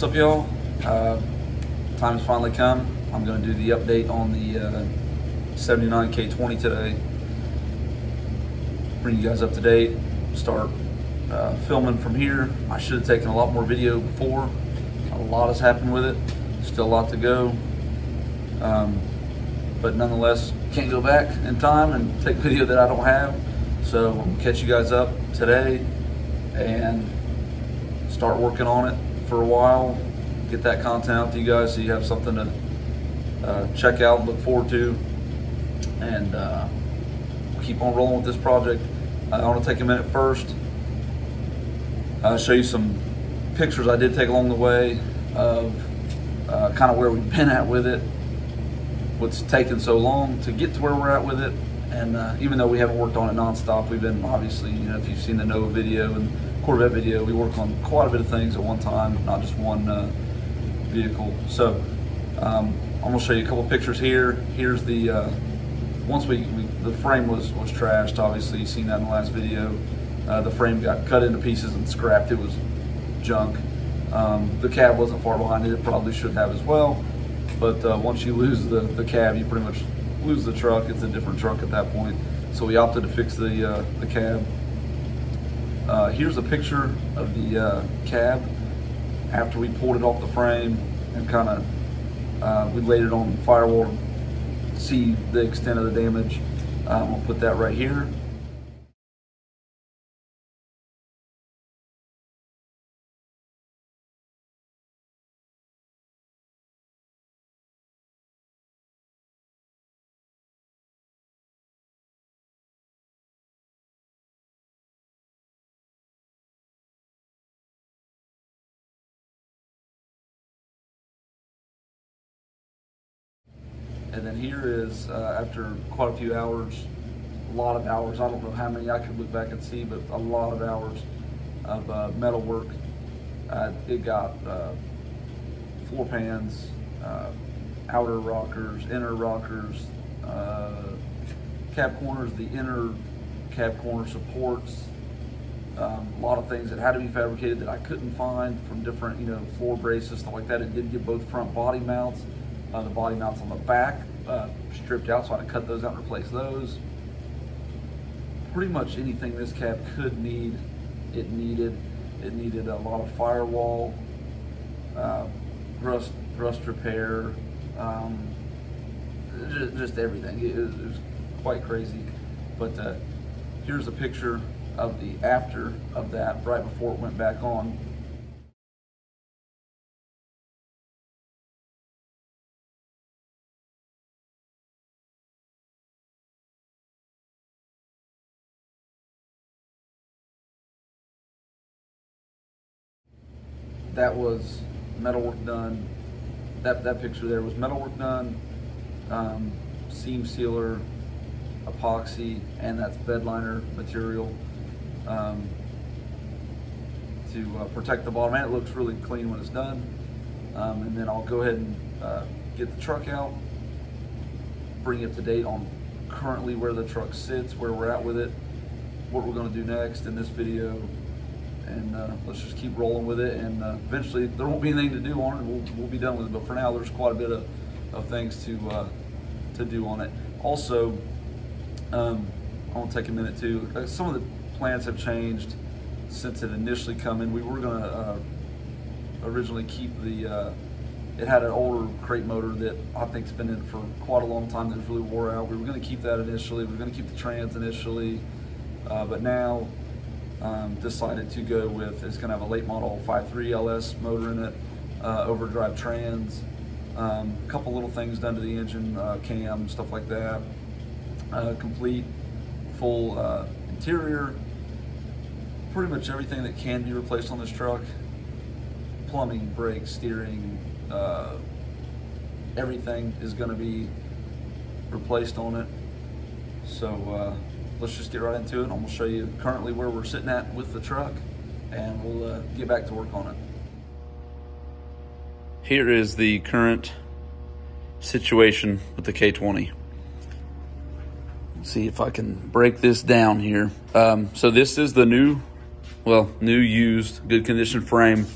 What's up, y'all? Time's finally come. I'm going to do the update on the 79 K20 today. Bring you guys up to date. Start filming from here. I should have taken a lot more video before. A lot has happened with it. Still a lot to go. But nonetheless, can't go back in time and take video that I don't have. So I'm going to catch you guys up today and start working on it for a while, get that content out to you guys so you have something to check out and look forward to, and keep on rolling with this project. I want to take a minute first, show you some pictures I did take along the way of kind of where we've been at with it, what's taken so long to get to where we're at with it. And even though we haven't worked on it nonstop, we've been obviously, you know, if you've seen the Nova video and Corvette video, we work on quite a bit of things at one time, not just one vehicle. So I'm gonna show you a couple pictures here. Here's the once the frame was trashed. Obviously, you've seen that in the last video. The frame got cut into pieces and scrapped. It was junk. The cab wasn't far behind it. It probably should have as well. But once you lose the cab, you pretty much lose the truck. It's a different truck at that point. So we opted to fix the cab. Here's a picture of the cab after we pulled it off the frame and kind of we laid it on firewall to see the extent of the damage. I'm gonna put that right here. And then here is, after quite a few hours, a lot of hours, I don't know how many I could look back and see, but a lot of hours of metal work. It got floor pans, outer rockers, inner rockers, cab corners, the inner cab corner supports, a lot of things that had to be fabricated that I couldn't find from different, you know, floor braces, stuff like that. It did get both front body mounts. The body mounts on the back stripped out, so I had to cut those out and replace those. Pretty much anything this cab could need, it needed. It needed a lot of firewall, rust repair, just everything. It was quite crazy. But here's a picture of the after of that, right before it went back on. That was metal work done. That picture there was metal work done, seam sealer, epoxy, and that's bed liner material to protect the bottom. And it looks really clean when it's done. And then I'll go ahead and get the truck out, bring it to date on currently where the truck sits, where we're at with it, what we're going to do next in this video. And let's just keep rolling with it, and eventually there won't be anything to do on it. We'll be done with it, but for now there's quite a bit of things to do on it. Also, I want to take a minute too. Some of the plans have changed since it initially come in. We were going to originally keep the it had an older crate motor that I think's been in for quite a long time that was really wore out. We were going to keep that initially. We were going to keep the trans initially, but now decided to go with, it's going to have a late model 5.3 LS motor in it, overdrive trans, a couple little things done to the engine, cam, stuff like that, complete full interior, pretty much everything that can be replaced on this truck, plumbing, brakes, steering, everything is going to be replaced on it. So let's just get right into it. I'm going to show you currently where we're sitting at with the truck, and we'll get back to work on it. Here is the current situation with the K20. Let's see if I can break this down here. So this is the new used, good condition frame.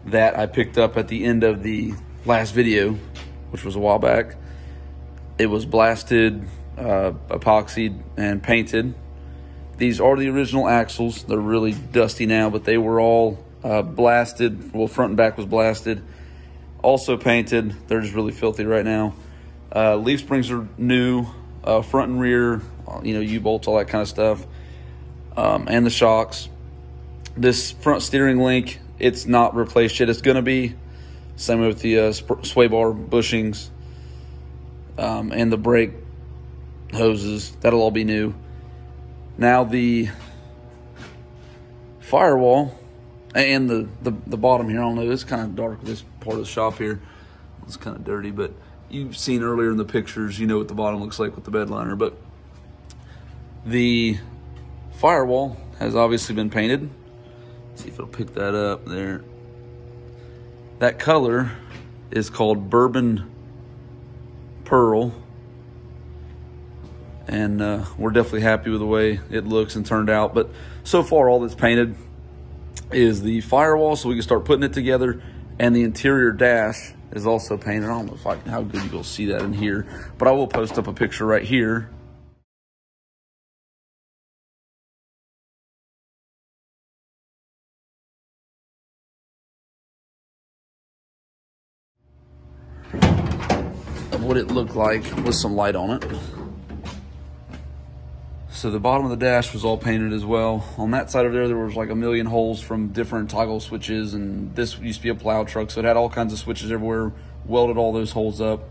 that I picked up at the end of the last video, which was a while back. It was blasted, epoxied, and painted. These are the original axles. They're really dusty now, but they were all blasted. Well, front and back was blasted. Also painted. They're just really filthy right now. Leaf springs are new, front and rear, U-bolts, all that kind of stuff, and the shocks. This front steering link, it's not replaced yet. It's going to be. Same with the sway bar bushings and the brake hoses. That'll all be new. Now the firewall and the bottom here, I don't know, it's kind of dark, this part of the shop here. It's kind of dirty, but you've seen earlier in the pictures, you know what the bottom looks like with the bed liner. But the firewall has obviously been painted. Let's see if it'll pick that up there. That color is called Bourbon Pearl. And we're definitely happy with the way it looks and turned out. But so far, all that's painted is the firewall, so we can start putting it together. And the interior dash is also painted. I don't know how good you'll see that in here, but I will post up a picture right here. Of what it looked like with some light on it. So the bottom of the dash was all painted as well. On that side of there was like a million holes from different toggle switches, and this used to be a plow truck, so it had all kinds of switches everywhere. Welded all those holes up.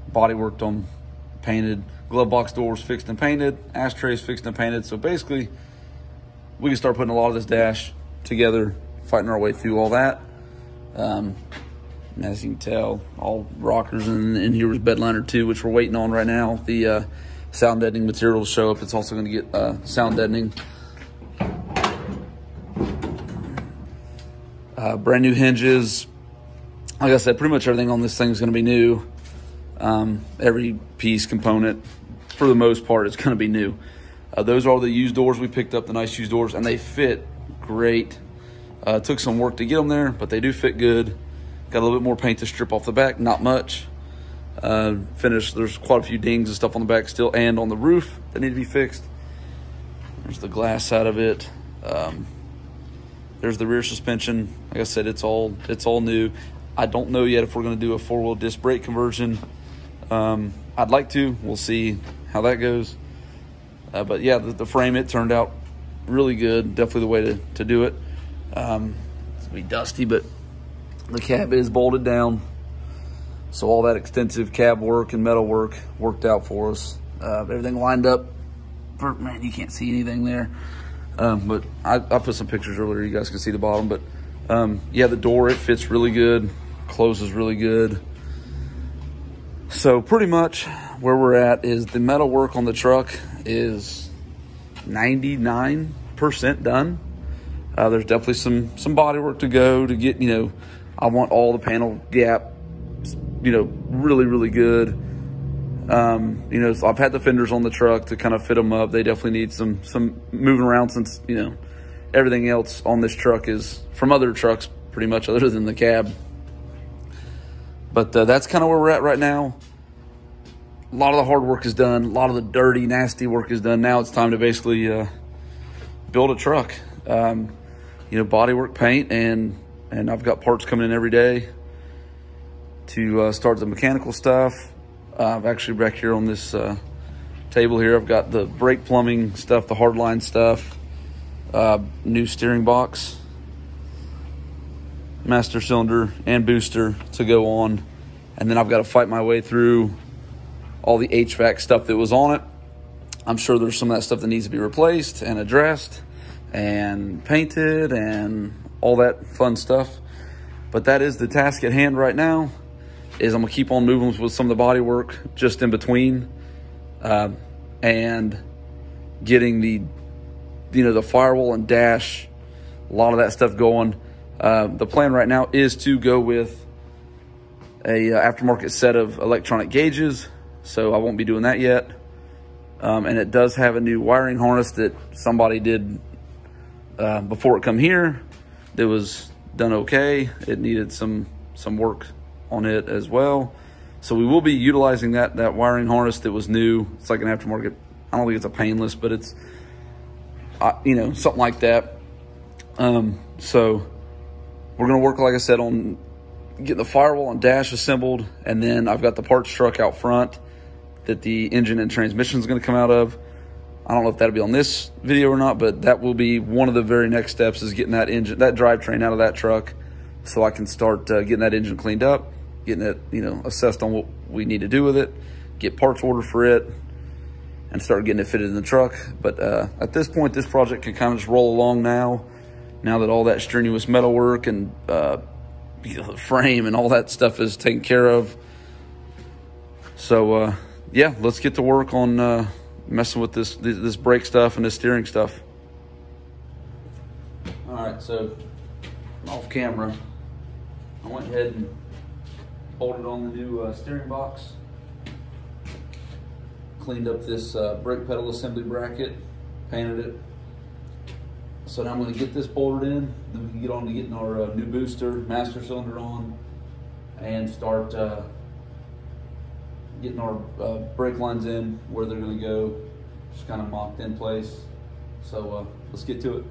Body worked on, painted. Glove box doors fixed and painted. Ashtrays fixed and painted. So basically, we can start putting a lot of this dash together, fighting our way through all that. As you can tell, all rockers, and in here was bed liner too, which we're waiting on right now. The sound deadening material will show up. It's also going to get sound deadening. Brand new hinges. Like I said, pretty much everything on this thing is going to be new. Every piece, component, for the most part, is going to be new. Those are the used doors we picked up, the nice used doors, and they fit great. It took some work to get them there, but they do fit good. Got a little bit more paint to strip off the back, not much. Finished, there's quite a few dings and stuff on the back still, and on the roof that need to be fixed. There's the glass side of it. There's the rear suspension. Like I said, it's all new. I don't know yet if we're going to do a 4-wheel disc brake conversion. I'd like to. We'll see how that goes. But yeah, the frame, it turned out really good. Definitely the way to do it. It's going to be dusty, but the cab is bolted down. So all that extensive cab work and metal work worked out for us. Everything lined up. Man, you can't see anything there. But I put some pictures earlier. You guys can see the bottom. But yeah, the door, it fits really good. Closes really good. So pretty much where we're at is the metal work on the truck is 99% done. There's definitely some body work to go to get, I want all the panel gap, really, really good. So I've had the fenders on the truck to kind of fit them up. They definitely need some moving around, since, everything else on this truck is from other trucks, pretty much, other than the cab. But that's kind of where we're at right now. A lot of the hard work is done. A lot of the dirty, nasty work is done. Now it's time to basically build a truck. Body work, paint, and I've got parts coming in every day to start the mechanical stuff. I've actually back here on this table here, I've got the brake plumbing stuff, the hardline stuff, new steering box, master cylinder and booster to go on. And then I've got to fight my way through all the HVAC stuff that was on it. I'm sure there's some of that stuff that needs to be replaced and addressed and painted and all that fun stuff. But that is the task at hand right now. Is I'm gonna keep on moving with some of the body work just in between, and getting the firewall and dash, a lot of that stuff going. The plan right now is to go with a aftermarket set of electronic gauges, so I won't be doing that yet. And it does have a new wiring harness that somebody did before it come here. That was done okay. It needed some work on it as well. So we will be utilizing that wiring harness that was new. It's like an aftermarket. I don't think it's a painless, but it's, you know, something like that. So we're gonna work, like I said, on getting the firewall and dash assembled. And then I've got the parts truck out front that the engine and transmission is gonna come out of. I don't know if that'll be on this video or not, but that will be one of the very next steps, is getting that engine, that drivetrain out of that truck, so I can start getting that engine cleaned up, getting it, you know, assessed on what we need to do with it, get parts ordered for it, and start getting it fitted in the truck. But at this point, this project can kind of just roll along now that all that strenuous metal work and you know, the frame and all that stuff is taken care of. So yeah, let's get to work on messing with this brake stuff and this steering stuff. All right, so off camera, I went ahead and bolted on the new steering box, cleaned up this brake pedal assembly bracket, painted it. So now I'm going to get this bolted in, then we can get on to getting our new booster, master cylinder on, and start getting our brake lines in where they're going to go, just kind of mocked in place. So let's get to it.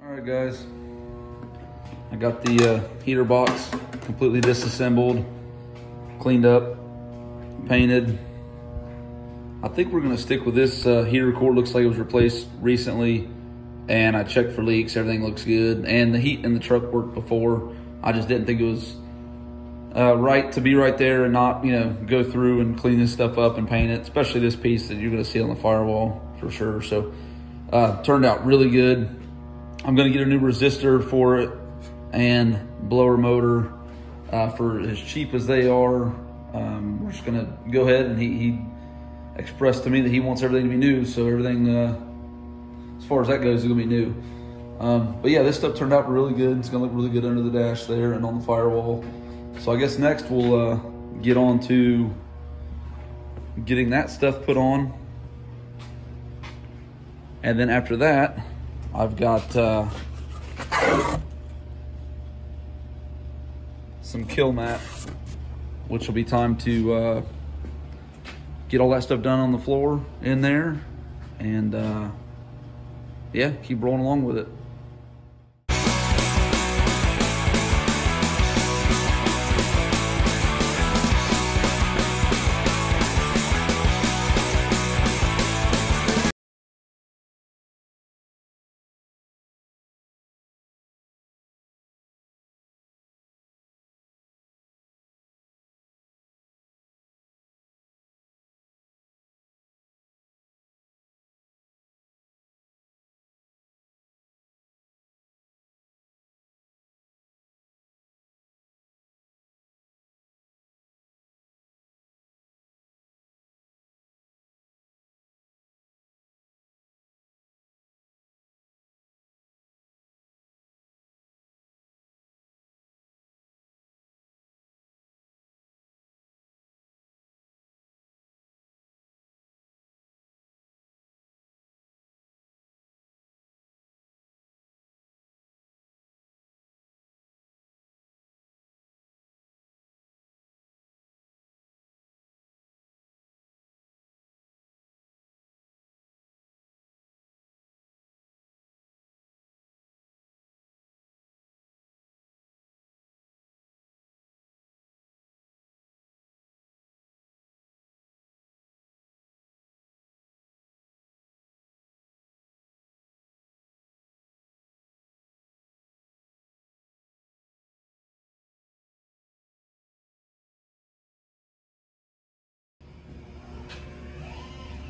All right, guys, I got the heater box completely disassembled, cleaned up, painted. I think we're gonna stick with this heater cord. Looks like it was replaced recently, and I checked for leaks. Everything looks good, and the heat in the truck worked before. I just didn't think it was right to be right there and not, you know, go through and clean this stuff up and paint it, especially this piece that you're gonna see on the firewall for sure. So turned out really good. I'm gonna get a new resistor for it and blower motor for as cheap as they are. We're just gonna go ahead, and he expressed to me that he wants everything to be new, so everything as far as that goes is gonna be new. But yeah, this stuff turned out really good. It's gonna look really good under the dash there and on the firewall. So I guess next we'll get on to getting that stuff put on. And then after that, I've got some kill mat, which will be time to get all that stuff done on the floor in there, and yeah, keep rolling along with it.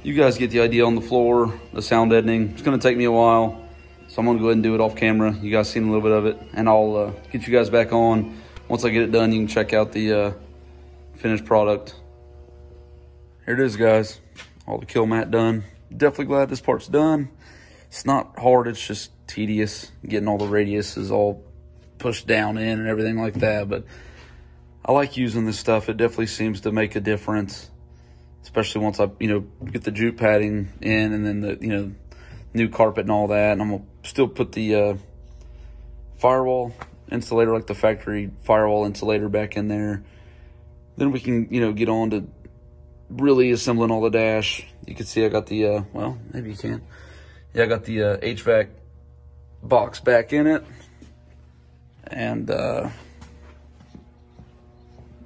You guys get the idea on the floor, the sound deadening. It's gonna take me a while, so I'm gonna go ahead and do it off camera. You guys seen a little bit of it, and I'll get you guys back on. Once I get it done, you can check out the finished product. Here it is, guys. All the kill mat done. Definitely glad this part's done. It's not hard, it's just tedious getting all the radiuses all pushed down in and everything like that, but I like using this stuff. It definitely seems to make a difference, especially once I, get the jute padding in, and then the, new carpet and all that. And I'm gonna still put the firewall insulator, like the factory firewall insulator, back in there. Then we can, get on to really assembling all the dash. You can see I got the, well, maybe you can. Yeah, I got the HVAC box back in it. And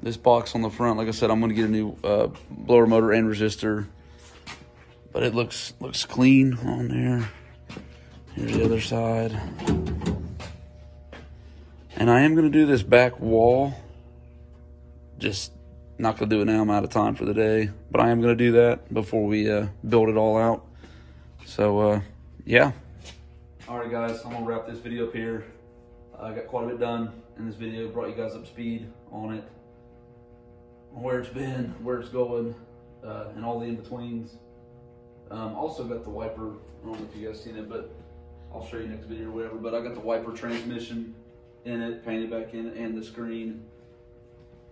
this box on the front, like I said, I'm gonna get a new blower motor and resistor, but it looks clean on there. Here's the other side. And I am gonna do this back wall. Just not gonna do it now, I'm out of time for the day, but I am gonna do that before we build it all out. So yeah. All right, guys, I'm gonna wrap this video up here. I got quite a bit done in this video, brought you guys up to speed on it, on where it's been, where it's going, and all the in-betweens. Also got the wiper. I don't know if you guys seen it, but I'll show you next video or whatever. But I got the wiper transmission in it, painted back in it, and the screen.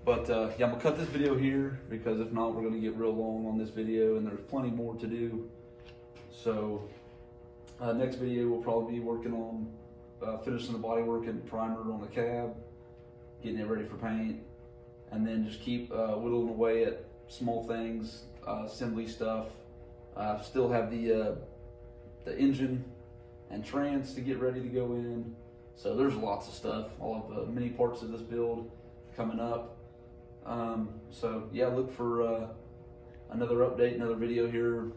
But yeah, I'm gonna cut this video here, because if not, we're gonna get real long on this video, and there's plenty more to do. So next video we'll probably be working on finishing the bodywork and primer on the cab, getting it ready for paint, and then just keep whittling away at small things, assembly stuff. Still have the engine and trans to get ready to go in. So there's lots of stuff, all of the many parts of this build coming up. So yeah, look for another update, another video here,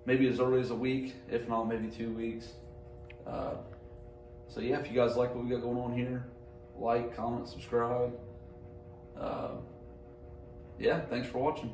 maybe as early as a week, if not maybe 2 weeks. So yeah, if you guys like what we got going on here, like, comment, subscribe. Yeah, thanks for watching.